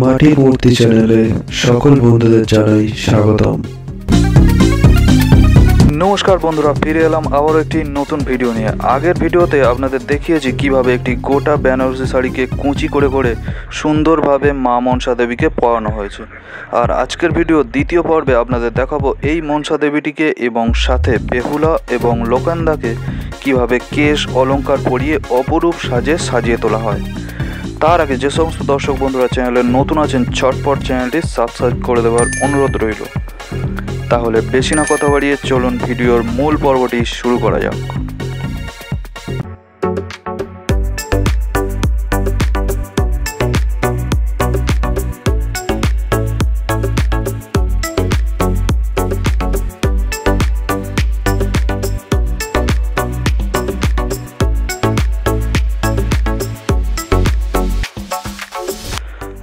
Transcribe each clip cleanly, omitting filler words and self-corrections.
মাটির মূর্তি চ্যানেলে সকল বন্ধুদের জানাই স্বাগতম। নমস্কার বন্ধুরা, ফিরে এলাম আবার একটি নতুন ভিডিও নিয়ে। আগের ভিডিওতে আপনাদের দেখিয়েছি কিভাবে একটি গোটা বেনারসি শাড়িকে কুঁচি করে করে সুন্দরভাবে মা মনসা দেবীকে পরানো হয়েছে। আর আজকের ভিডিও দ্বিতীয় পর্বে আপনাদের দেখাবো এই মনসা দেবীটিকে এবং সাথে বেহুলা এবং লোকান্দাকে কিভাবে কেশ অলংকার পরিয়ে অপরূপ সাজিয়ে তোলা হয়। তার আগে যে সমস্ত দর্শক বন্ধুরা চ্যানেলে নতুন আছেন, চটপট চ্যানেলটি সাবস্ক্রাইব করে দেওয়ার অনুরোধ রইল। তাহলে বেশি না কথা বাড়িয়ে চলুন ভিডিওর মূল পর্বটি শুরু করা যাক।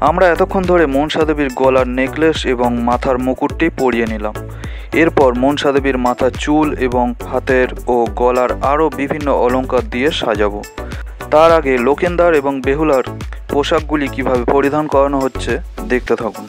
আমরা এতক্ষণ ধরে মনসা দেবীর গলার নেকলেস এবং মাথার মুকুটটি পরিয়ে নিলাম। এরপর মনসা দেবীর মাথার চুল এবং হাতের ও গলার আরও বিভিন্ন অলংকার দিয়ে সাজাবো। তার আগে লোকেন্দার এবং বেহুলার পোশাকগুলি কিভাবে পরিধান করানো হচ্ছে দেখতে থাকুন।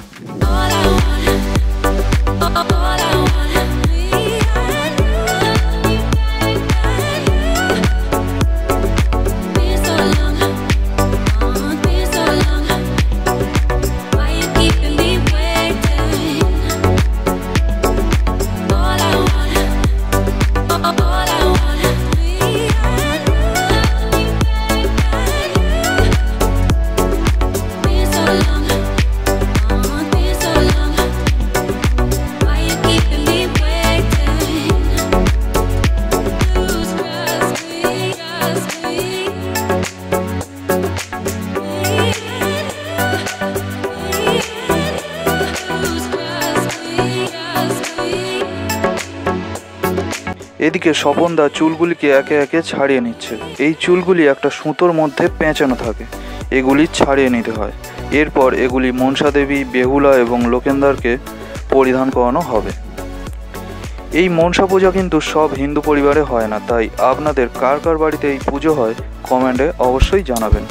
এদিকে স্বপনদা চুলগুলিকে একে একে ছাড়িয়ে নিচ্ছে। এই চুলগুলি একটা সুতোর মধ্যে পেঁচানো থাকে, এগুলি ছাড়িয়ে নিতে হয়। এরপর এগুলি মনসা দেবী, বেহুলা এবং লোকেন্দারকে পরিধান করানো হবে। এই মনসা পূজা কিন্তু সব হিন্দু পরিবারে হয় না, তাই আপনাদের কার কার বাড়িতে এই পুজো হয় কমেন্টে অবশ্যই জানাবেন।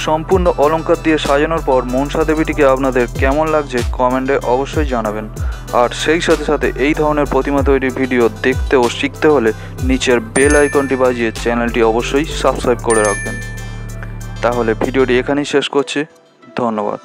সম্পূর্ণ অলংকার দিয়ে সাজানোর পর মনসা দেবীটিকে আপনাদের কেমন লাগছে কমেন্টে অবশ্যই জানাবেন। আর সেই সাথে সাথে এই ধরনের প্রতিমা তৈরির ভিডিও দেখতে ও শিখতে হলে নিচের বেল আইকনটি বাজিয়ে চ্যানেলটি অবশ্যই সাবস্ক্রাইব করে রাখবেন। তাহলে ভিডিওটি এখানেই শেষ করছি। ধন্যবাদ।